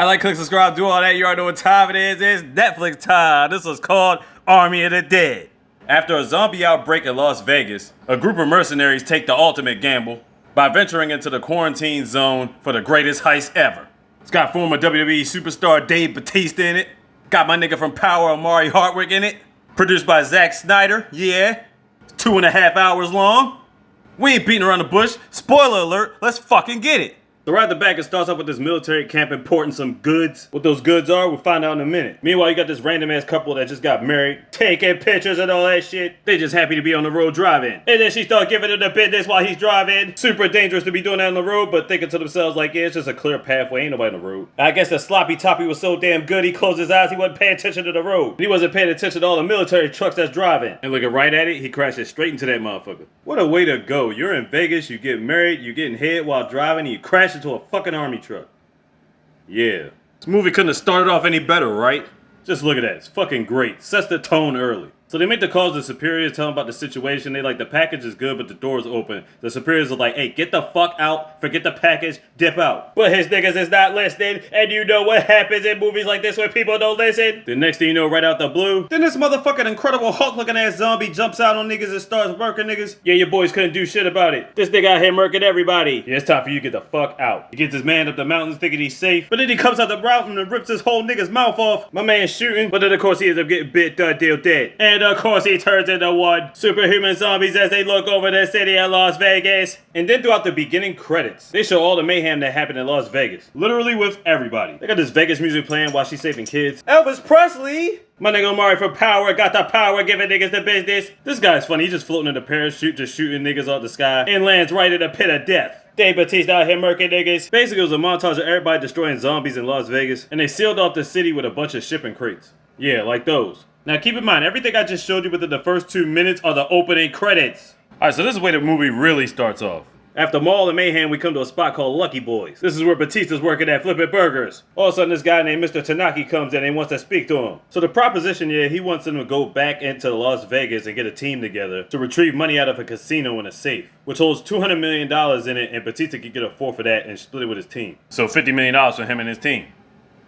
Like, click, subscribe, do all that. You already know what time it is. It's Netflix time. This was called Army of the Dead. After a zombie outbreak in Las Vegas, a group of mercenaries take the ultimate gamble by venturing into the quarantine zone for the greatest heist ever. It's got former WWE superstar Dave Bautista in it. Got my nigga from Power, Amari Hartwick, in it. Produced by Zack Snyder, yeah. It's 2.5 hours long. We ain't beating around the bush. Spoiler alert, let's fucking get it. So right at the back, it starts off with this military camp importing some goods. What those goods are, we'll find out in a minute. Meanwhile, you got this random ass couple that just got married, taking pictures and all that shit. They just happy to be on the road driving. And then she starts giving him the business while he's driving. Super dangerous to be doing that on the road, but thinking to themselves like, yeah, it's just a clear pathway, ain't nobody on the road. I guess the sloppy toppy was so damn good, he closed his eyes, he wasn't paying attention to the road. He wasn't paying attention to all the military trucks that's driving. And looking right at it, he crashes straight into that motherfucker. What a way to go. You're in Vegas, you get married, you getting head while driving, and you crash into a fucking army truck. Yeah. This movie couldn't have started off any better, right? Just look at that. It's fucking great. Sets the tone early. So they make the calls to the superiors, tell them about the situation. They like, the package is good, but the door's open. The superiors are like, hey, get the fuck out, forget the package, dip out. But his niggas is not listening, and you know what happens in movies like this when people don't listen. The next thing you know, right out the blue, then this motherfucking Incredible Hulk looking ass zombie jumps out on niggas and starts murking niggas. Yeah, your boys couldn't do shit about it. This nigga out here murking everybody. Yeah, it's time for you to get the fuck out. He gets his man up the mountains thinking he's safe, but then he comes out the mountain and rips his whole nigga's mouth off. My man's shooting, but then of course he ends up getting bit, done deal, dead. And of course he turns into one. Superhuman zombies as they look over the city of Las Vegas. And then throughout the beginning credits, they show all the mayhem that happened in Las Vegas. Literally with everybody. They got this Vegas music playing while she's saving kids. Elvis Presley! My nigga Omari for Power got the power, giving niggas the business. This guy's funny, he's just floating in a parachute, just shooting niggas off the sky, and lands right in the pit of death. Dave Bautista out here murking niggas. Basically, it was a montage of everybody destroying zombies in Las Vegas, and they sealed off the city with a bunch of shipping crates. Yeah, like those. Now keep in mind, everything I just showed you within the first 2 minutes are the opening credits. Alright, so this is where the movie really starts off. After Mall and Mayhem, we come to a spot called Lucky Boys. This is where Batista's working at flipping burgers. All of a sudden, this guy named Mr. Tanaki comes in and wants to speak to him. So the proposition, yeah, he wants them to go back into Las Vegas and get a team together to retrieve money out of a casino in a safe, which holds $200 million in it, and Batista could get a fourth of that and split it with his team. So $50 million for him and his team.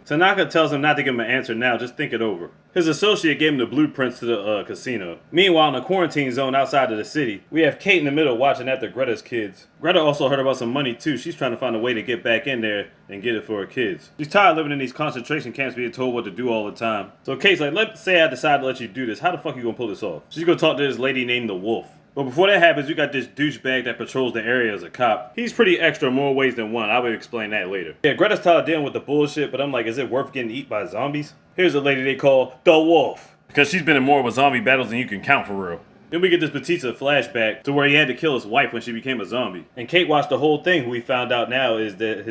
Tanaka tells him not to give him an answer now, just think it over. His associate gave him the blueprints to the casino. Meanwhile, in the quarantine zone outside of the city, we have Kate in the middle watching after Greta's kids. Greta also heard about some money too. She's trying to find a way to get back in there and get it for her kids. She's tired of living in these concentration camps being told what to do all the time. So Kate's like, let's say I decide to let you do this. How the fuck you gonna pull this off? She's gonna talk to this lady named the Wolf. But before that happens, we got this douchebag that patrols the area as a cop. He's pretty extra in more ways than one. I will explain that later. Yeah, Greta's tired of dealing with the bullshit, but I'm like, is it worth getting eaten by zombies? Here's a lady they call the Wolf, because she's been in more of a zombie battles than you can count for real. Then we get this Batista flashback to where he had to kill his wife when she became a zombie. And Kate watched the whole thing, who we found out now is that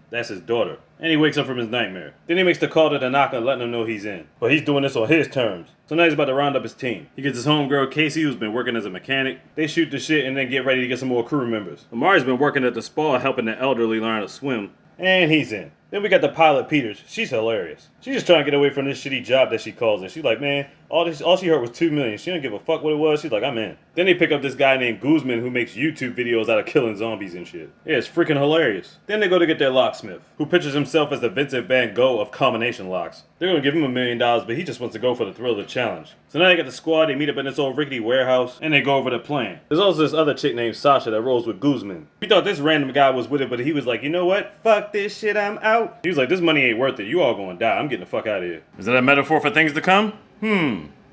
that's his daughter. And he wakes up from his nightmare. Then he makes the call to Tanaka letting him know he's in. But he's doing this on his terms. So now he's about to round up his team. He gets his homegirl Casey, who's been working as a mechanic. They shoot the shit and then get ready to get some more crew members. Amari's been working at the spa helping the elderly learn how to swim. And he's in. Then we got the pilot Peters. She's hilarious. She's just trying to get away from this shitty job that she calls in. She's like, man, all she heard was $2 million. She didn't give a fuck what it was. She's like, I'm in. Then they pick up this guy named Guzman who makes YouTube videos out of killing zombies and shit. Yeah, it's freaking hilarious. Then they go to get their locksmith, who pictures himself as the Vincent Van Gogh of combination locks. They're gonna give him $1 million, but he just wants to go for the thrill of the challenge. So now they got the squad, they meet up in this old rickety warehouse, and they go over the plan. There's also this other chick named Sasha that rolls with Guzman. We thought this random guy was with it, but he was like, you know what? Fuck this shit, I'm out. He was like, this money ain't worth it. You all gonna die. I'm getting the fuck out of here. Is that a metaphor for things to come?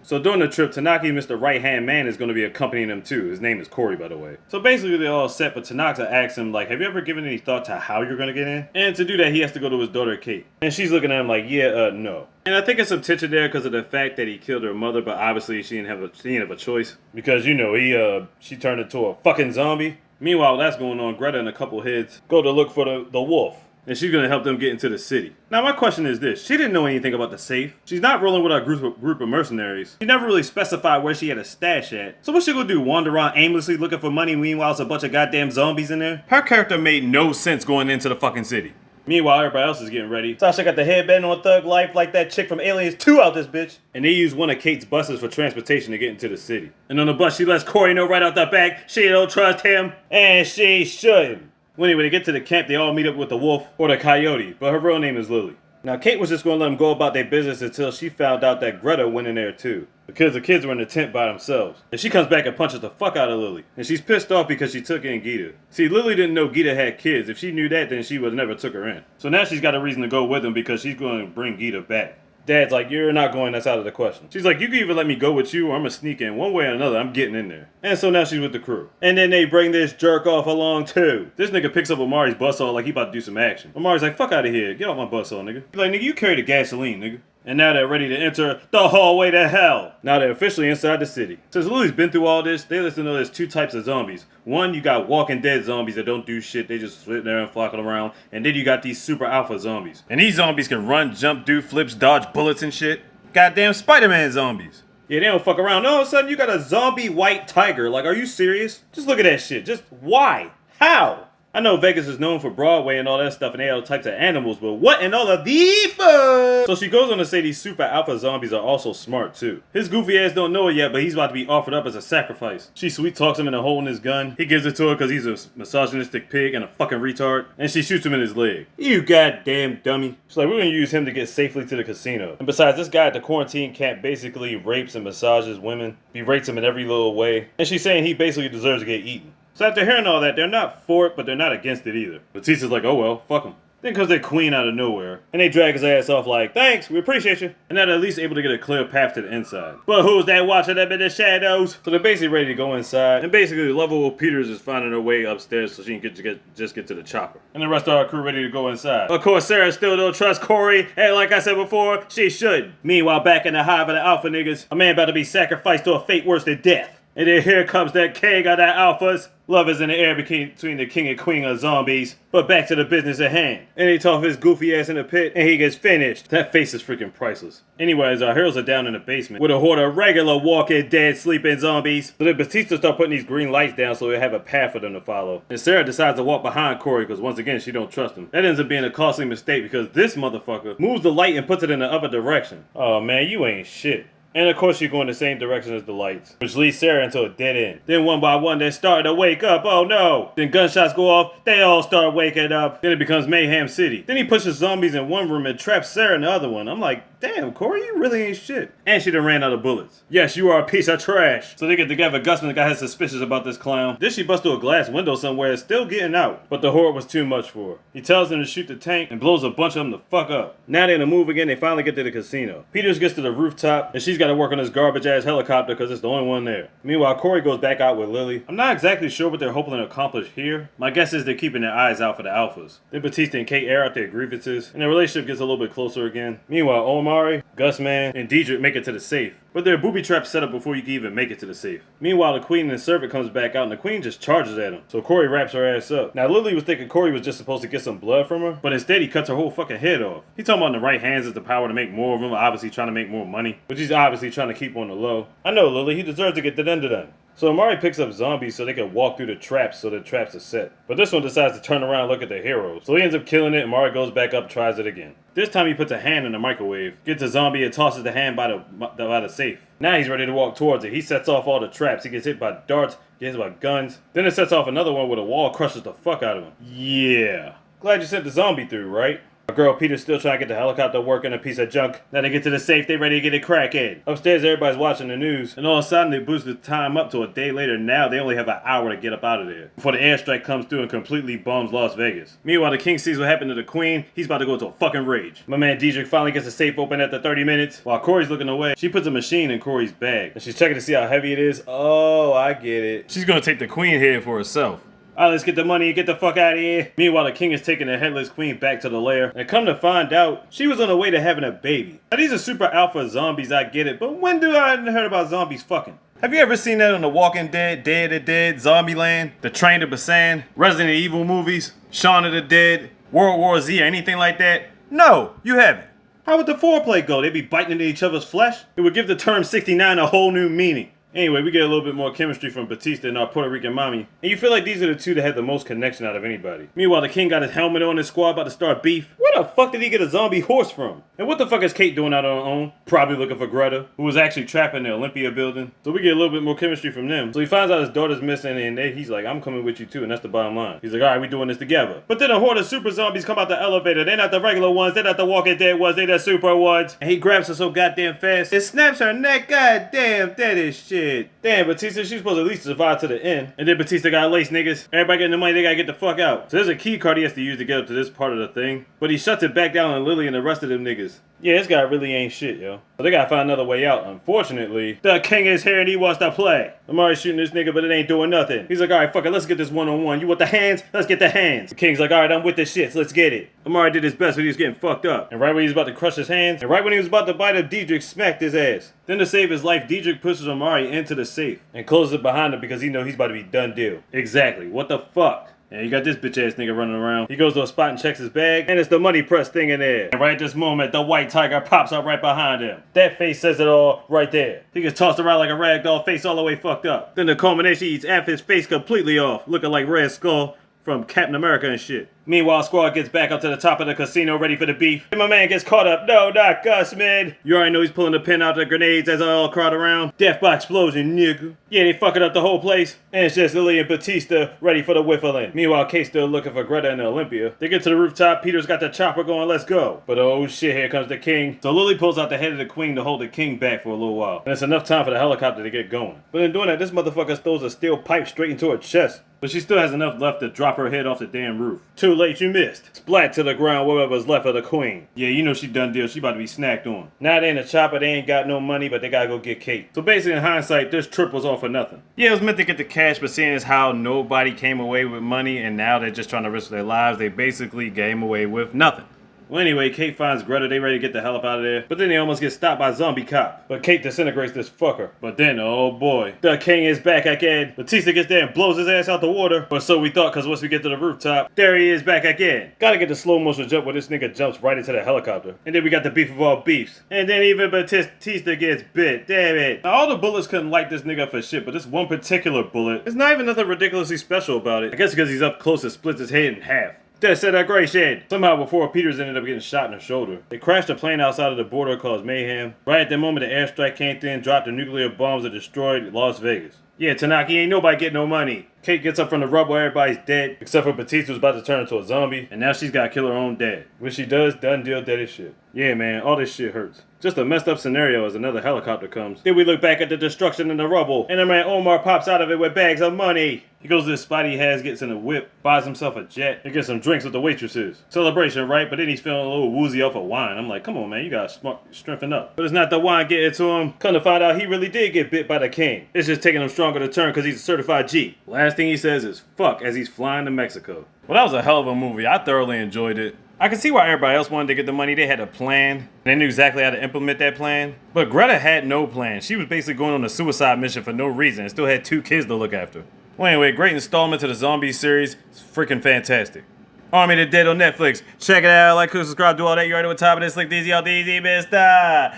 So during the trip, Tanaki, Mr. Right-Hand Man, is going to be accompanying them too. His name is Corey, by the way. So basically, they're all set, but Tanaka asks him, like, have you ever given any thought to how you're going to get in? And to do that, he has to go to his daughter, Kate. And she's looking at him like, yeah, no. And I think it's some tension there because of the fact that he killed her mother, but obviously she didn't have a choice. Because, you know, she turned into a fucking zombie. Meanwhile, that's going on. Greta and a couple heads go to look for the wolf. And she's going to help them get into the city. Now, my question is this. She didn't know anything about the safe. She's not rolling with our group of mercenaries. She never really specified where she had a stash at. So what's she going to do? Wander around aimlessly looking for money meanwhile there's a bunch of goddamn zombies in there? Her character made no sense going into the fucking city. Meanwhile, everybody else is getting ready. Sasha got the headband on Thug Life like that chick from Aliens 2 out this bitch. And they use one of Kate's buses for transportation to get into the city. And on the bus, she lets Corey know right out the back she don't trust him. And she shouldn't. When they get to the camp, they all meet up with the wolf or the coyote, but her real name is Lily. Now, Kate was just going to let them go about their business until she found out that Greta went in there too. Because the kids were in the tent by themselves. And she comes back and punches the fuck out of Lily. And she's pissed off because she took in Gita. See, Lily didn't know Gita had kids. If she knew that, then she would have never took her in. So now she's got a reason to go with him because she's going to bring Gita back. Dad's like, you're not going, that's out of the question. She's like, you can either let me go with you or I'm gonna sneak in. One way or another, I'm getting in there. And so now she's with the crew. And then they bring this jerk off along too. This nigga picks up Omari's buzzsaw like he about to do some action. Omari's like, fuck out of here. Get off my buzzsaw, nigga. He's like, nigga, you carry the gasoline, nigga. And now they're ready to enter the hallway to hell. Now they're officially inside the city. Since Lily's been through all this, they listen to know there's two types of zombies. One, you got Walking Dead zombies that don't do shit. They just sit there and flocking around. And then you got these super alpha zombies. And these zombies can run, jump, do flips, dodge bullets and shit. Goddamn Spider-Man zombies. Yeah, they don't fuck around. All of a sudden, you got a zombie white tiger. Like, are you serious? Just look at that shit. Just why? How? I know Vegas is known for Broadway and all that stuff, and they have all types of animals, but what in all of the fuck? So she goes on to say these super alpha zombies are also smart too. His goofy ass don't know it yet, but he's about to be offered up as a sacrifice. She sweet talks him into holding his gun. He gives it to her because he's a misogynistic pig and a fucking retard, and she shoots him in his leg. You goddamn dummy. She's like, we're gonna use him to get safely to the casino. And besides, this guy at the quarantine camp basically rapes and massages women. He rates them in every little way. And she's saying he basically deserves to get eaten. So after hearing all that, they're not for it, but they're not against it either. Batista's like, oh well, fuck him. Then comes their queen out of nowhere, and they drag his ass off like, thanks, we appreciate you. And they're at least able to get a clear path to the inside. But who's that watching them in the shadows? So they're basically ready to go inside, and basically Lovable Peters is finding her way upstairs so she can just get to the chopper. And the rest of our crew ready to go inside. Of course, Sarah still don't trust Corey, and like I said before, she should. Meanwhile, back in the hive of the alpha niggas, a man about to be sacrificed to a fate worse than death. And then here comes that king of the alphas. Love is in the air between the king and queen of zombies. But back to the business at hand. And they toss his goofy ass in the pit, and he gets finished. That face is freaking priceless. Anyways, our heroes are down in the basement with a horde of regular Walking Dead sleeping zombies. So then Batista start putting these green lights down so they have a path for them to follow. And Sarah decides to walk behind Corey because once again, she don't trust him. That ends up being a costly mistake because this motherfucker moves the light and puts it in the other direction. Oh man, you ain't shit. And of course you're going the same direction as the lights, which leads Sarah into a dead end. Then one by one they're starting to wake up, oh no! Then gunshots go off, they all start waking up. Then it becomes Mayhem City. Then he pushes zombies in one room and traps Sarah in the other one. I'm like, damn, Corey, you really ain't shit. And she done ran out of bullets. Yes, you are a piece of trash. So they get together, Gusman got his suspicious about this clown. Then she busts through a glass window somewhere, still getting out. But the horde was too much for her. He tells them to shoot the tank and blows a bunch of them the fuck up. Now they're in the move again, they finally get to the casino. Peters gets to the rooftop, and she's got to work on this garbage ass helicopter because it's the only one there. Meanwhile, Corey goes back out with Lily. I'm not exactly sure what they're hoping to accomplish here. My guess is they're keeping their eyes out for the alphas. Then Batista and Kate air out their grievances, and their relationship gets a little bit closer again. Meanwhile, Omari, Gusman, and Diedrich make it to the safe. But there are booby traps set up before you can even make it to the safe. Meanwhile, the queen and the servant comes back out, and the queen just charges at him. So Corey wraps her ass up. Now, Lily was thinking Corey was just supposed to get some blood from her, but instead he cuts her whole fucking head off. He's talking about in the right hands is the power to make more of them, obviously trying to make more money, which he's obviously trying to keep on the low. I know, Lily, he deserves to get the done. So Amari picks up zombies so they can walk through the traps so the traps are set. But this one decides to turn around and look at the heroes. So he ends up killing it, and Amari goes back up, tries it again. This time he puts a hand in the microwave, gets a zombie and tosses the hand by the safe. Now he's ready to walk towards it. He sets off all the traps. He gets hit by darts, gets hit by guns. Then it sets off another one with a wall, crushes the fuck out of him. Yeah. Glad you sent the zombie through, right? Our girl Peter's still trying to get the helicopter working, a piece of junk. Now they get to the safe, they ready to get it cracking. Upstairs, everybody's watching the news, and all of a sudden they boost the time up to a day later. Now they only have an hour to get up out of there before the airstrike comes through and completely bombs Las Vegas. Meanwhile, the king sees what happened to the queen. He's about to go into a fucking rage. My man Diedrich finally gets the safe open after 30 minutes. While Corey's looking away, she puts a machine in Corey's bag, and she's checking to see how heavy it is. Oh, I get it. She's gonna take the queen head for herself. Alright, let's get the money and get the fuck out of here. Meanwhile, the king is taking the headless queen back to the lair. And come to find out, she was on her way to having a baby. Now, these are super alpha zombies, I get it. But when do I heard about zombies fucking? Have you ever seen that on The Walking Dead, Day of the Dead, Zombieland, The Train to Busan, Resident Evil movies, Shaun of the Dead, World War Z, or anything like that? No, you haven't. How would the foreplay go? They'd be biting into each other's flesh? It would give the term 69 a whole new meaning. Anyway, we get a little bit more chemistry from Batista and our Puerto Rican mommy. And you feel like these are the two that had the most connection out of anybody. Meanwhile, the king got his helmet on, his squad about to start beef. Where the fuck did he get a zombie horse from? And what the fuck is Kate doing out on her own? Probably looking for Greta, who was actually trapped in the Olympia building. So we get a little bit more chemistry from them. So he finds out his daughter's missing and he's like, I'm coming with you too, and that's the bottom line. He's like, alright, we doing this together. But then a horde of super zombies come out the elevator. They're not the regular ones, they're not the Walking Dead ones, they're the super ones. And he grabs her so goddamn fast, it snaps her neck. God damn, that is shit. Damn, Batista, she's supposed to at least survive to the end. And then Batista got laced, niggas. Everybody getting the money, they gotta get the fuck out. So there's a key card he has to use to get up to this part of the thing. But he shuts it back down on Lily and the rest of them niggas. Yeah, this guy really ain't shit, yo. So they gotta find another way out. Unfortunately, the king is here and he wants to play. I'm already shooting this nigga, but it ain't doing nothing. He's like, alright, fuck it, let's get this one-on-one. You want the hands? Let's get the hands. The king's like, alright, I'm with this shit, so let's get it. Amari did his best, but he was getting fucked up. And right when he was about to crush his hands, and right when he was about to bite up, Diedrich smacked his ass. Then to save his life, Diedrich pushes Amari into the safe and closes it behind him because he knows he's about to be done deal. Exactly. What the fuck? And you got this bitch ass nigga running around. He goes to a spot and checks his bag, and it's the money press thing in there. And right at this moment, the white tiger pops up right behind him. That face says it all right there. He gets tossed around like a ragdoll, face all the way fucked up. Then the culmination, he eats Aphid's face completely off, looking like Red Skull from Captain America and shit. Meanwhile, squad gets back up to the top of the casino ready for the beef. And my man gets caught up. No, not Gus, man. You already know he's pulling the pin out the grenades as I all crowd around. Death by explosion, nigga. Yeah, they fucking up the whole place. And it's just Lily and Batista ready for the whiffling. Meanwhile, Kate's still looking for Greta and Olympia. They get to the rooftop. Peter's got the chopper going. Let's go. But oh shit, here comes the king. So Lily pulls out the head of the queen to hold the king back for a little while. And it's enough time for the helicopter to get going. But in doing that, this motherfucker throws a steel pipe straight into her chest. But she still has enough left to drop her head off the damn roof. Too late, you missed. Splat to the ground, whatever's left of the queen. Yeah, you know she done deal. She about to be snacked on. Now they in the chopper, they ain't got no money, but they gotta go get Kate. So basically, in hindsight, this trip was all for nothing. Yeah, it was meant to get the cash, but seeing as how nobody came away with money, and now they're just trying to risk their lives, they basically came away with nothing. Well, anyway, Kate finds Greta. They ready to get the hell up out of there. But then they almost get stopped by a zombie cop. But Kate disintegrates this fucker. But then, oh boy, the king is back again. Batista gets there and blows his ass out the water. But so we thought, because once we get to the rooftop, there he is back again. Gotta get the slow motion jump where this nigga jumps right into the helicopter. And then we got the beef of all beefs. And then even Batista gets bit. Damn it. Now, all the bullets couldn't light this nigga up for shit, but this one particular bullet, there's not even nothing ridiculously special about it. I guess because he's up close, it splits his head in half. Disintegration! Somehow before Peters ended up getting shot in the shoulder. They crashed a plane outside of the border, caused mayhem. Right at that moment, the airstrike came through and dropped the nuclear bombs that destroyed Las Vegas. Yeah, Tanaki, ain't nobody getting no money. Kate gets up from the rubble, everybody's dead, except for Batista who's about to turn into a zombie, and now she's gotta kill her own dad. When she does, done deal, dead as shit. Yeah, man, all this shit hurts. Just a messed up scenario as another helicopter comes. Then we look back at the destruction in the rubble, and the man Omar pops out of it with bags of money. He goes to the spot he has, gets in a whip, buys himself a jet, and gets some drinks with the waitresses. Celebration, right? But then he's feeling a little woozy off of wine. I'm like, come on, man, you gotta strengthen up. But it's not the wine getting to him. Come to find out, he really did get bit by the king. It's just taking him stronger to turn because he's a certified G. Last thing he says is fuck as he's flying to Mexico. Well, that was a hell of a movie. I thoroughly enjoyed it. I can see why everybody else wanted to get the money. They had a plan. They knew exactly how to implement that plan. But Greta had no plan. She was basically going on a suicide mission for no reason and still had 2 kids to look after. Well, anyway, great installment to the zombie series. It's freaking fantastic. Army of the Dead on Netflix. Check it out. Like, subscribe, do all that. You already know what time it is. Slick DZ out the easy, mister.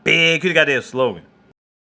Big. Who's got that slogan?